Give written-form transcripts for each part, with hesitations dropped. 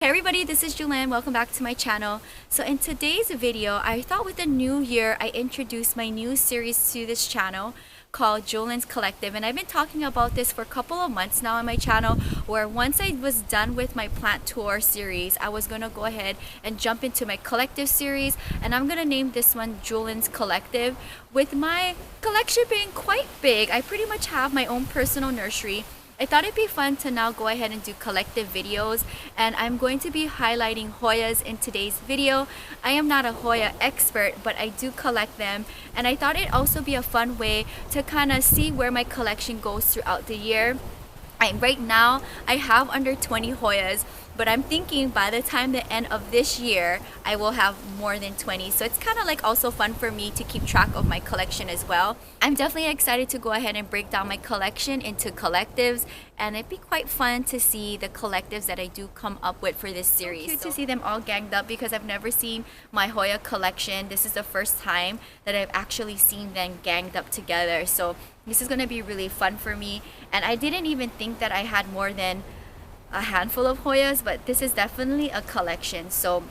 everybody, this is Jewelyn. Welcome back to my channel. So in today's video, I thought with the new year, I introduced my new series to this channel called Jewelyn's Collective, and I've been talking about this for a couple of months now on my channel, where once I was done with my plant tour series, I was gonna go ahead and jump into my collective series, and I'm gonna name this one Jewelyn's Collective. With my collection being quite big, I pretty much have my own personal nursery. I thought it'd be fun to now go ahead and do collective videos, and I'm going to be highlighting Hoyas in today's video. I am not a Hoya expert, but I do collect them, and I thought it'd also be a fun way to kind of see where my collection goes throughout the year. Right now, I have under 20 Hoyas, but I'm thinking by the time the end of this year, I will have more than 20. So it's kind of like also fun for me to keep track of my collection as well. I'm definitely excited to go ahead and break down my collection into collectives, and it'd be quite fun to see the collectives that I do come up with for this series. So cute to see them all ganged up because I've never seen my Hoya collection. This is the first time that I've actually seen them ganged up together. So this is going to be really fun for me, and I didn't even think that I had more than a handful of Hoyas, but this is definitely a collection. So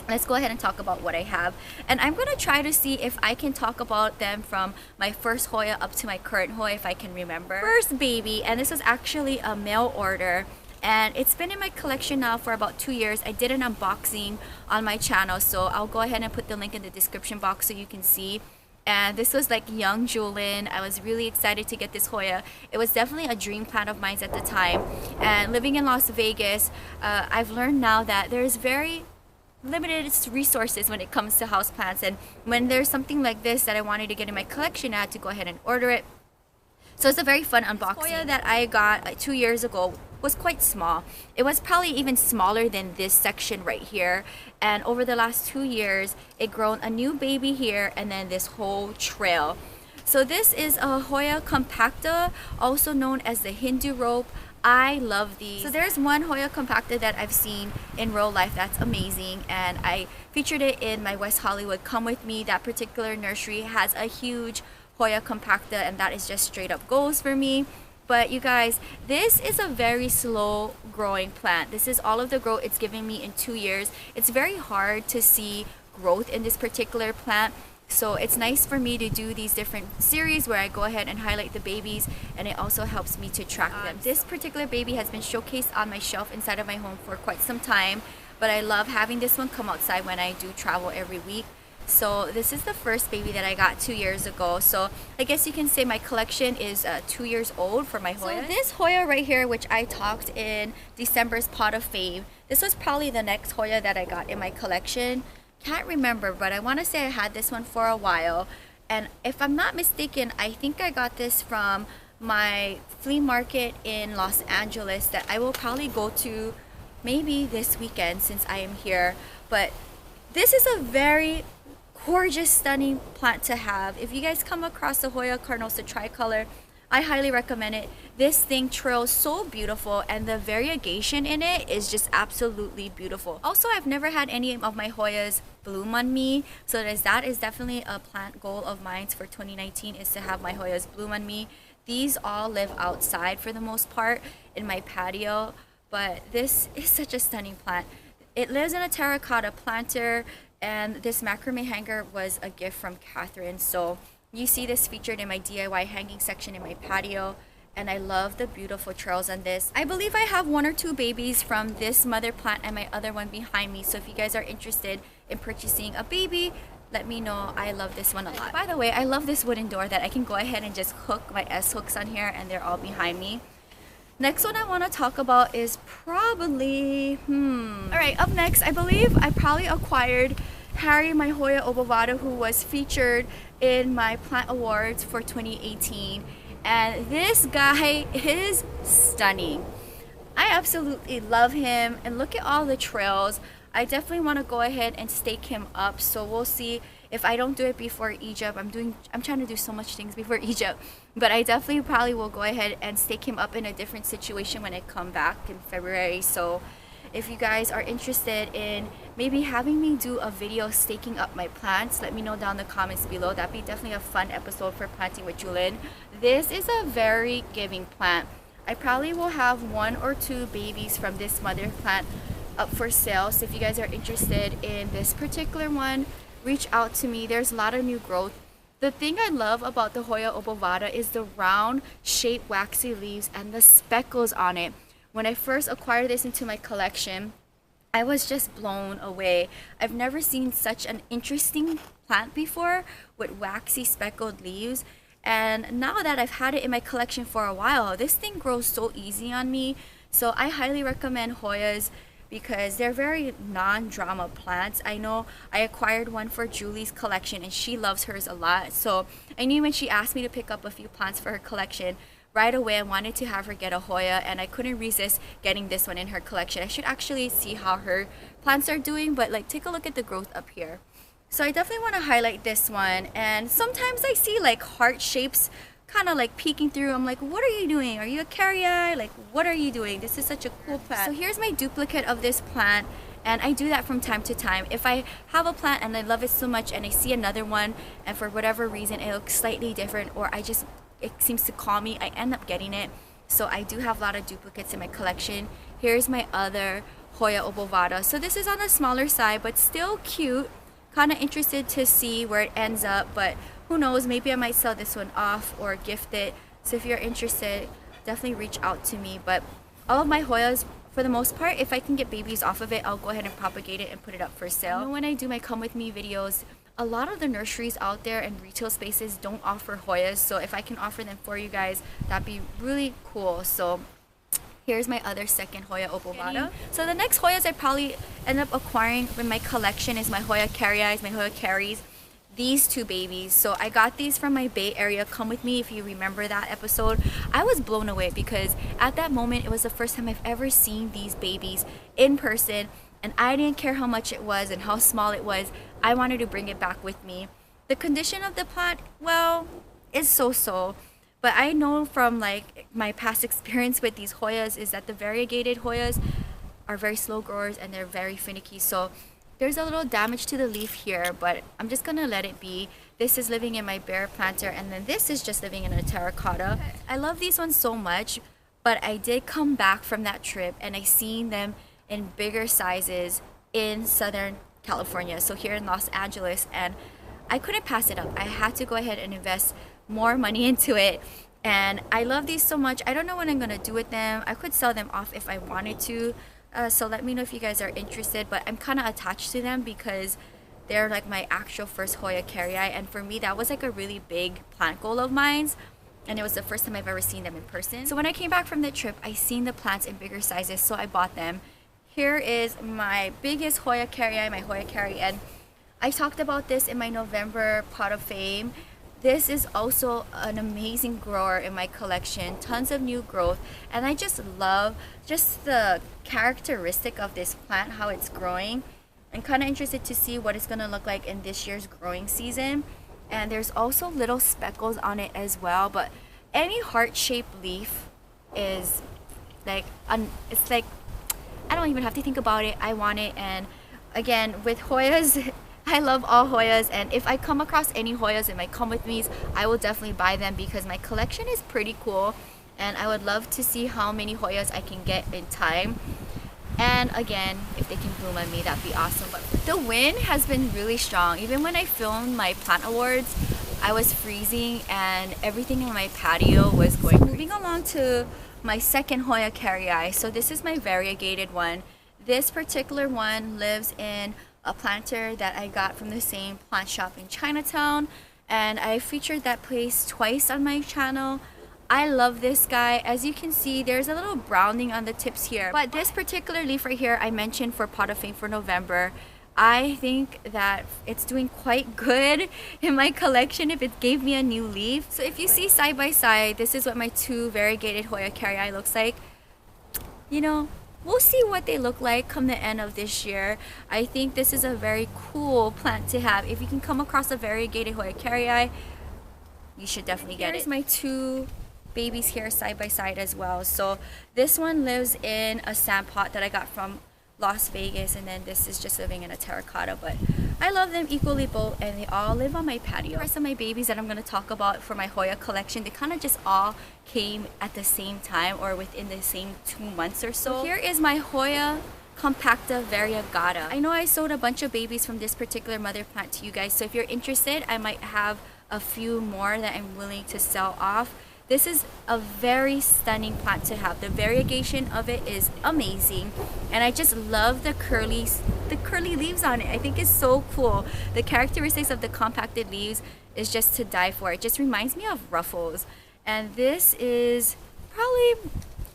let's go ahead and talk about what I have, and I'm gonna try to see if I can talk about them from my first Hoya up to my current Hoya, if I can remember. First baby, and this was actually a mail order, and it's been in my collection now for about 2 years. I did an unboxing on my channel, so I'll go ahead and put the link in the description box so you can see. And this was like young Jewelyn. I was really excited to get this Hoya. It was definitely a dream plant of mine at the time. And living in Las Vegas, I've learned now that there's very limited resources when it comes to houseplants. And when there's something like this that I wanted to get in my collection, I had to go ahead and order it. So it's a very fun unboxing. This Hoya that I got like 2 years ago was quite small. It was probably even smaller than this section right here, and over the last 2 years it grown a new baby here and then this whole trail. So this is a Hoya compacta, also known as the Hindu rope. I love these. So there's one Hoya compacta that I've seen in real life that's amazing, and I featured it in my West Hollywood Come With Me. That particular nursery has a huge Hoya compacta, and that is just straight up goals for me. But you guys, this is a very slow growing plant. This is all of the growth it's given me in 2 years. It's very hard to see growth in this particular plant. So it's nice for me to do these different series where I go ahead and highlight the babies, and it also helps me to track them. This particular baby has been showcased on my shelf inside of my home for quite some time, but I love having this one come outside when I do travel every week. So this is the first baby that I got 2 years ago. So I guess you can say my collection is 2 years old for my Hoya. So this Hoya right here, which I talked in December's Pot of Fame, this was probably the next Hoya that I got in my collection. Can't remember, but I want to say I had this one for a while. And if I'm not mistaken, I think I got this from my flea market in Los Angeles that I will probably go to maybe this weekend since I am here. But this is a very gorgeous, stunning plant to have. If you guys come across the Hoya CARNOSA tricolor, I highly recommend it. This thing trails so beautiful, and the variegation in it is just absolutely beautiful. Also, I've never had any of my Hoyas bloom on me, so that is definitely a plant goal of mine for 2019, is to have my Hoyas bloom on me. These all live outside for the most part in my patio, but this is such a stunning plant. It lives in a terracotta planter, and this macrame hanger was a gift from Catherine. So you see this featured in my DIY hanging section in my patio, and I love the beautiful trails on this. I believe I have 1 or 2 babies from this mother plant and my other one behind me. So if you guys are interested in purchasing a baby, let me know. I love this one a lot. By the way, I love this wooden door that I can go ahead and just hook my S hooks on here, and they're all behind me. Next one I want to talk about is probably, Alright, up next, I believe I probably acquired KERRII, my Hoya OBOVATA, who was featured in my plant awards for 2018. And this guy is stunning. I absolutely love him, and look at all the trails. I definitely want to go ahead and stake him up, so we'll see. If I don't do it before Egypt, I'm trying to do so much things before Egypt, but I definitely probably will go ahead and stake him up in a different situation when I come back in February. So if you guys are interested in maybe having me do a video staking up my plants, let me know down in the comments below. That'd be definitely a fun episode for planting with Jewelyn. This is a very giving plant. I probably will have 1 or 2 babies from this mother plant up for sale. So if you guys are interested in this particular one, reach out to me. There's a lot of new growth. The thing I love about the Hoya OBOVATA is the round shaped waxy leaves and the speckles on it. When I first acquired this into my collection, I was just blown away. I've never seen such an interesting plant before with waxy speckled leaves. And now that I've had it in my collection for a while, this thing grows so easy on me. So I highly recommend Hoyas because they're very non-drama plants. I know I acquired one for Julie's collection and she loves hers a lot. So I knew when she asked me to pick up a few plants for her collection, right away I wanted to have her get a Hoya, and I couldn't resist getting this one in her collection. I should actually see how her plants are doing, but like take a look at the growth up here. So I definitely want to highlight this one, and sometimes I see like heart shapes kind of like peeking through. I'm like, what are you doing? Are you a KERRII? Like, what are you doing? This is such a cool plant. So here's my duplicate of this plant, and I do that from time to time. If I have a plant and I love it so much and I see another one and for whatever reason it looks slightly different, or it seems to call me, I end up getting it. So I do have a lot of duplicates in my collection. Here's my other Hoya OBOVATA. So this is on the smaller side but still cute. Kind of interested to see where it ends up, but who knows, maybe I might sell this one off or gift it. So if you're interested, definitely reach out to me. But all of my Hoyas, for the most part, if I can get babies off of it, I'll go ahead and propagate it and put it up for sale. You know, when I do my come with me videos, a lot of the nurseries out there and retail spaces don't offer Hoyas, so if I can offer them for you guys, that'd be really cool. So here's my other second Hoya OBOVATA. So the next Hoyas I probably end up acquiring in my collection is my Hoya KERRIIs, my Hoya KERRIIs. These two babies. So I got these from my Bay Area Come With Me, if you remember that episode. I was blown away because at that moment it was the first time I've ever seen these babies in person, and I didn't care how much it was and how small it was. I wanted to bring it back with me. The condition of the plant, well, is so-so. But I know from like my past experience with these Hoyas is that the variegated Hoyas are very slow growers and they're very finicky. So there's a little damage to the leaf here, but I'm just gonna let it be. This is living in my bare planter, and then this is just living in a terracotta. I love these ones so much, but I did come back from that trip and I seen them in bigger sizes in Southern California, so here in Los Angeles, and I couldn't pass it up. I had to go ahead and invest more money into it, and I love these so much. I don't know what I'm gonna do with them. I could sell them off if I wanted to. So let me know if you guys are interested, but I'm kind of attached to them because they're like my actual first Hoya KERRII, and for me that was like a really big plant goal of mine, and it was the first time I've ever seen them in person. So when I came back from the trip, I seen the plants in bigger sizes, so I bought them. Here is my biggest Hoya KERRII, my Hoya KERRII, and I talked about this in my November Pot of Fame. This is also an amazing grower in my collection, tons of new growth, and I just love just the characteristic of this plant, how it's growing. I'm kind of interested to see what it's going to look like in this year's growing season. And there's also little speckles on it as well, but any heart-shaped leaf is like, it's like, I don't even have to think about it, I want it. And again, with Hoyas, I love all Hoyas, and if I come across any Hoyas in my come with me's, I will definitely buy them because my collection is pretty cool, and I would love to see how many Hoyas I can get in time. And again, if they can bloom on me, that'd be awesome. But the wind has been really strong. Even when I filmed my plant awards, I was freezing and everything in my patio was going crazy. Moving along to my second Hoya KERRII. So this is my variegated one. This particular one lives in a planter that I got from the same plant shop in Chinatown, and I featured that place twice on my channel. I love this guy. As you can see, there's a little browning on the tips here, but this particular leaf right here I mentioned for Pot of Fame for November. I think that it's doing quite good in my collection if it gave me a new leaf. So if you see side by side, this is what my two variegated Hoya KERRII looks like. You know, we'll see what they look like come the end of this year. I think this is a very cool plant to have. If you can come across a variegated Hoya KERRII, you should definitely get it. Here's my two babies here side by side as well. So this one lives in a sand pot that I got from Las Vegas, and then this is just living in a terracotta, but I love them equally both, and they all live on my patio. The rest of my babies that I'm going to talk about for my Hoya collection, they kind of just all came at the same time or within the same 2 months or so. Here is my Hoya COMPACTA variegata. I know I sold a bunch of babies from this particular mother plant to you guys, so if you're interested, I might have a few more that I'm willing to sell off. This is a very stunning plant to have. The variegation of it is amazing, and I just love the curly leaves on it. I think it's so cool. The characteristics of the compacted leaves is just to die for. It just reminds me of ruffles, and this is probably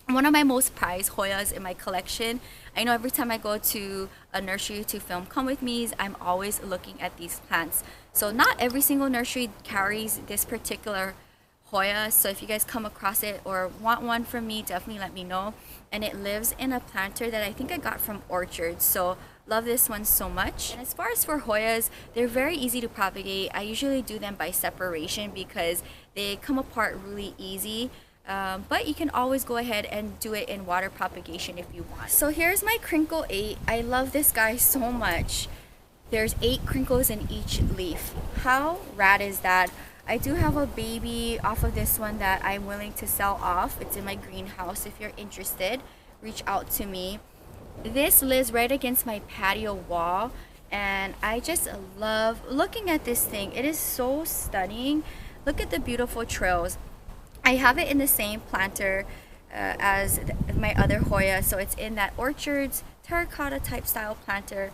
one of my most prized Hoyas in my collection. I know every time I go to a nursery to film Come With Me's, I'm always looking at these plants. So not every single nursery carries this particular Hoya, so if you guys come across it or want one from me, definitely let me know. And it lives in a planter that I think I got from Orchard, so love this one so much. And as far as for Hoyas, they're very easy to propagate. I usually do them by separation because they come apart really easy. But you can always go ahead and do it in water propagation if you want. So here's my Crinkle 8. I love this guy so much. There's 8 crinkles in each leaf. How rad is that? I do have a baby off of this one that I'm willing to sell off. It's in my greenhouse. If you're interested, reach out to me. This lives right against my patio wall, and I just love looking at this thing. It is so stunning. Look at the beautiful trails. I have it in the same planter as my other Hoya, so it's in that Orchards terracotta type style planter,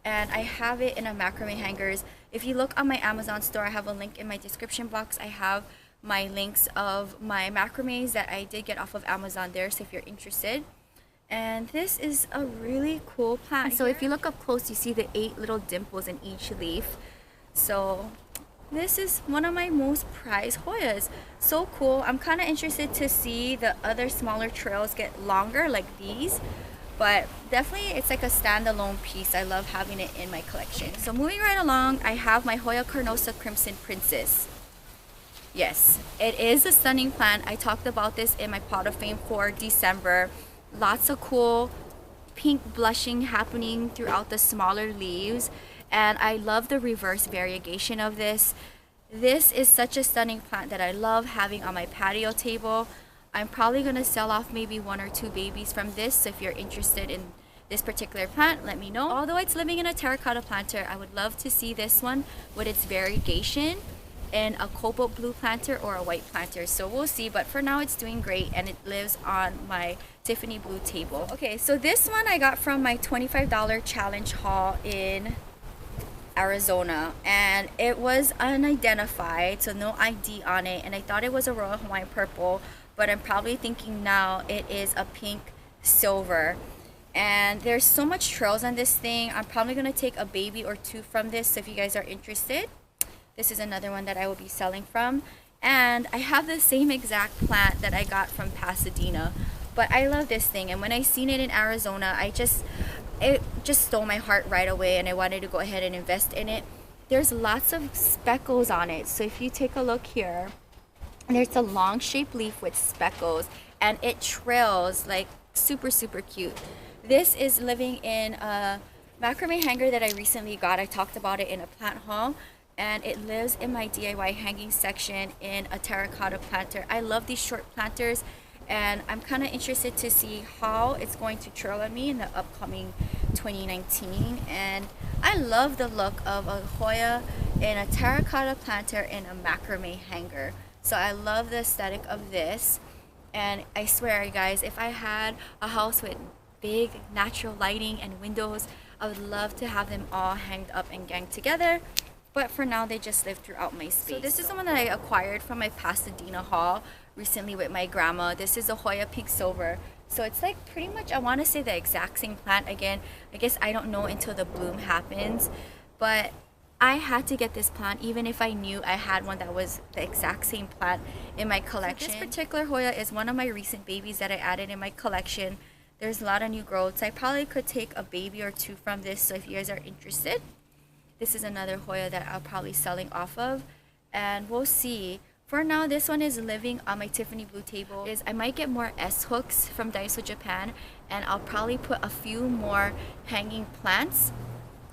and I have it in a macrame hangers. If you look on my Amazon store, I have a link in my description box. I have my links of my macrames that I did get off of Amazon there, so if you're interested. And this is a really cool plant. So if you look up close, you see the 8 little dimples in each leaf. So this is one of my most prized Hoyas. So cool. I'm kind of interested to see the other smaller trails get longer like these. But definitely it's like a standalone piece. I love having it in my collection. So moving right along, I have my Hoya CARNOSA Crimson Princess. Yes, it is a stunning plant. I talked about this in my Pot of Fame for December. Lots of cool pink blushing happening throughout the smaller leaves. And I love the reverse variegation of this. This is such a stunning plant that I love having on my patio table. I'm probably going to sell off maybe 1 or 2 babies from this, so if you're interested in this particular plant, let me know. Although it's living in a terracotta planter, I would love to see this one with its variegation in a cobalt blue planter or a white planter, so we'll see. But for now it's doing great, and it lives on my Tiffany blue table. Okay, so this one I got from my $25 challenge haul in Arizona, and it was unidentified, so no ID on it, and I thought it was a Royal Hawaiian purple, but I'm probably thinking now it is a pink silver. And there's so much trails on this thing. I'm probably gonna take a baby or 2 from this, so if you guys are interested, this is another one that I will be selling from. And I have the same exact plant that I got from Pasadena, but I love this thing, and when I seen it in Arizona, it just stole my heart right away, and I wanted to go ahead and invest in it. There's lots of speckles on it, so if you take a look here, there's a long shaped leaf with speckles, and it trails like super cute. This is living in a macrame hanger that I recently got. I talked about it in a plant haul, and it lives in my DIY hanging section in a terracotta planter. I love these short planters, and I'm kind of interested to see how it's going to trail on me in the upcoming 2019. And I love the look of a Hoya in a terracotta planter in a macrame hanger. So I love the aesthetic of this, and I swear guys, if I had a house with big natural lighting and windows, I would love to have them all hanged up and ganged together. But for now, they just live throughout my space. So this is the one that I acquired from my Pasadena haul recently with my grandma. This is a Hoya Pink Silver. So it's like pretty much, I want to say the exact same plant. Again, I guess I don't know until the bloom happens. But I had to get this plant even if I knew I had one that was the exact same plant in my collection. So this particular Hoya is one of my recent babies that I added in my collection. There's a lot of new growths. I probably could take a baby or 2 from this, so if you guys are interested. This is another Hoya that I'll probably selling off of, and we'll see. For now, this one is living on my Tiffany blue table. I might get more S hooks from Daiso Japan, and I'll probably put a few more hanging plants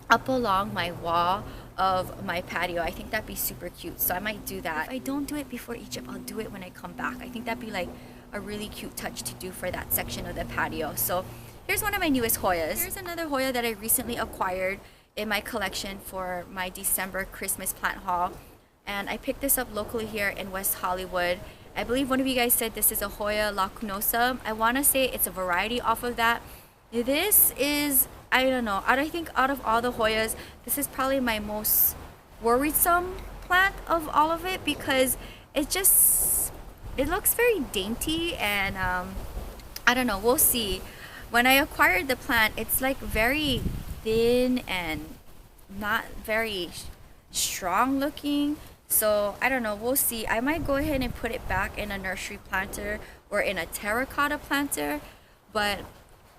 up along my wall of my patio. I think that'd be super cute, so I might do that. If I don't do it before Egypt, I'll do it when I come back. I think that'd be like a really cute touch to do for that section of the patio. So Here's one of my newest Hoyas. Here's another Hoya that I recently acquired in my collection for my December Christmas plant haul. And I picked this up locally here in West Hollywood. I believe one of you guys said this is a Hoya LACUNO. I want to say it's a variety off of that. This is, I don't know, I think out of all the Hoyas, this is probably my most worrisome plant of all of it, because it looks very dainty, and I don't know, we'll see. When I acquired the plant, it's like very thin and not very strong looking. So I don't know, we'll see. I might go ahead and put it back in a nursery planter or in a terracotta planter, but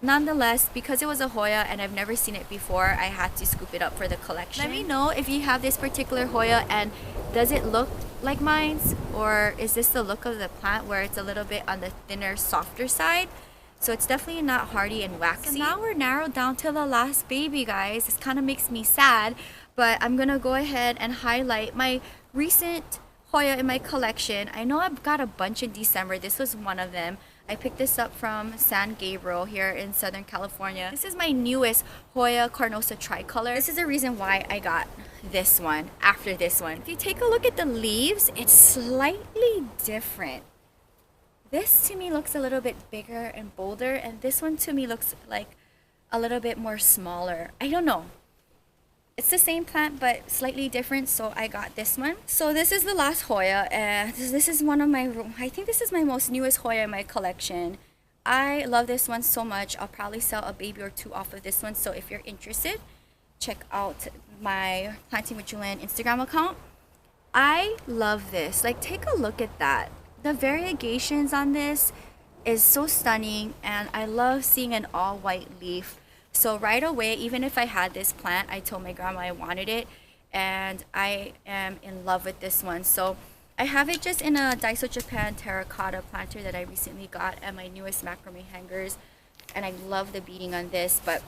nonetheless, because it was a Hoya and I've never seen it before, I had to scoop it up for the collection. Let me know if you have this particular Hoya, and does it look like mine's, or is this the look of the plant where it's a little bit on the thinner, softer side? So it's definitely not hardy and waxy. So now we're narrowed down to the last baby, guys. This kind of makes me sad, but I'm gonna go ahead and highlight my recent Hoya in my collection. I know I've got a bunch in December. This was one of them. I picked this up from San Gabriel here in Southern California. This is my newest Hoya CARNOSA TRICOLOR. This is the reason why I got this one after this one. If you take a look at the leaves, it's slightly different. This to me looks a little bit bigger and bolder, and this one to me looks like a little bit more smaller. I don't know. It's the same plant but slightly different, so I got this one. So this is the last Hoya, and this is one of my, I think this is my most newest Hoya in my collection. I love this one so much. I'll probably sell a baby or two off of this one, so if you're interested, check out my Planting with Jewelyn Instagram account. I love this. Like, take a look at that. The variegations on this is so stunning, and I love seeing an all white leaf. So right away, even if I had this plant, I told my grandma I wanted it, and I am in love with this one. So I have it just in a Daiso Japan terracotta planter that I recently got at my newest macrame hangers, and I love the beading on this. But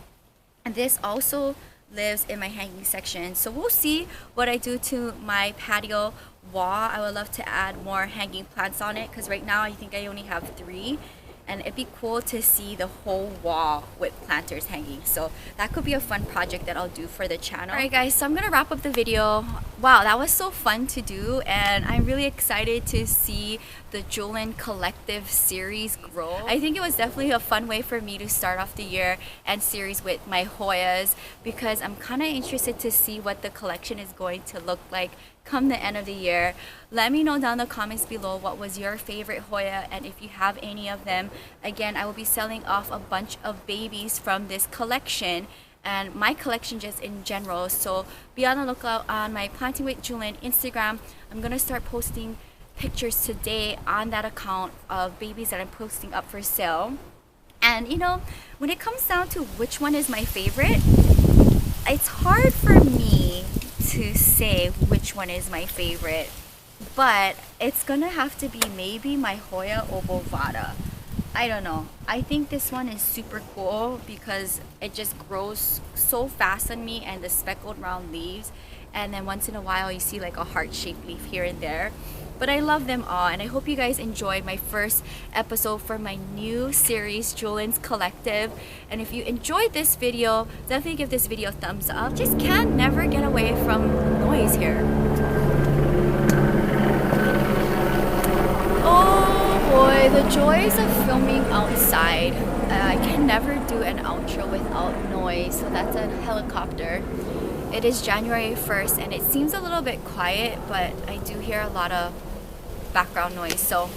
this also lives in my hanging section, so we'll see what I do to my patio wall. I would love to add more hanging plants on it, because right now I think I only have 3, and it'd be cool to see the whole wall with planters hanging. So that could be a fun project that I'll do for the channel. Alright guys, so I'm gonna wrap up the video. Wow, that was so fun to do, and I'm really excited to see the Jewelyn collective series grow. I think it was definitely a fun way for me to start off the year and series with my Hoyas, because I'm kind of interested to see what the collection is going to look like come the end of the year. Let me know down in the comments below what was your favorite Hoya, and if you have any of them. Again, I will be selling off a bunch of babies from this collection and my collection just in general, so be on the lookout on my Planting with Jewelyn Instagram. I'm gonna start posting pictures today on that account of babies that I'm posting up for sale. And you know, when it comes down to which one is my favorite, it's hard for me to say which one is my favorite, but it's gonna have to be maybe my Hoya OBOVATA. I don't know. I think this one is super cool because it just grows so fast on me, and the speckled round leaves, and then once in a while you see like a heart-shaped leaf here and there. But I love them all, and I hope you guys enjoyed my first episode for my new series, Jewelyn's Collective. And if you enjoyed this video, definitely give this video a thumbs up. Just can't never get away from noise here. Oh boy, the joys of filming outside. I can never do an outro without noise, so that's a helicopter. It is January 1st, and it seems a little bit quiet, but I do hear a lot of background noise. So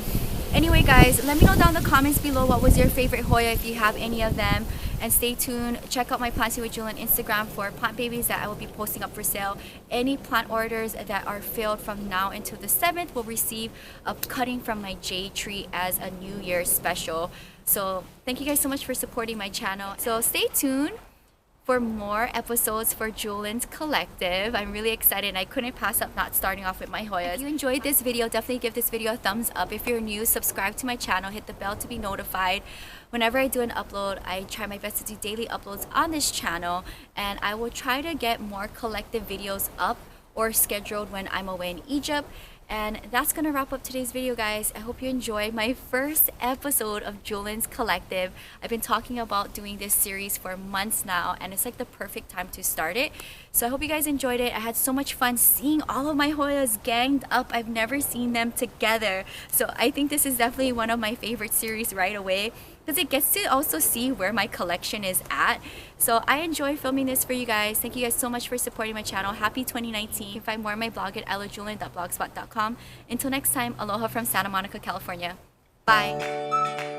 anyway guys, let me know down in the comments below what was your favorite Hoya, if you have any of them, and stay tuned. Check out my Planting with Jewelyn Instagram for plant babies that I will be posting up for sale. Any plant orders that are filled from now until the 7th will receive a cutting from my jade tree as a New Year's special. So thank you guys so much for supporting my channel. So stay tuned for more episodes for Jewelyn's Collective. I'm really excited, and I couldn't pass up not starting off with my Hoyas. If you enjoyed this video, definitely give this video a thumbs up. If you're new, subscribe to my channel, hit the bell to be notified. Whenever I do an upload, I try my best to do daily uploads on this channel, and I will try to get more collective videos up or scheduled when I'm away in Egypt. And that's gonna wrap up today's video, guys. I hope you enjoyed my first episode of Jewelyn's Collective. I've been talking about doing this series for months now, and it's like the perfect time to start it. So I hope you guys enjoyed it. I had so much fun seeing all of my Hoyas ganged up. I've never seen them together. So I think this is definitely one of my favorite series right away, because it gets to also see where my collection is at. So I enjoy filming this for you guys. Thank you guys so much for supporting my channel. Happy 2019. You can find more on my blog at ilovejewelyn.blogspot.com. Until next time, aloha from Santa Monica, California. Bye.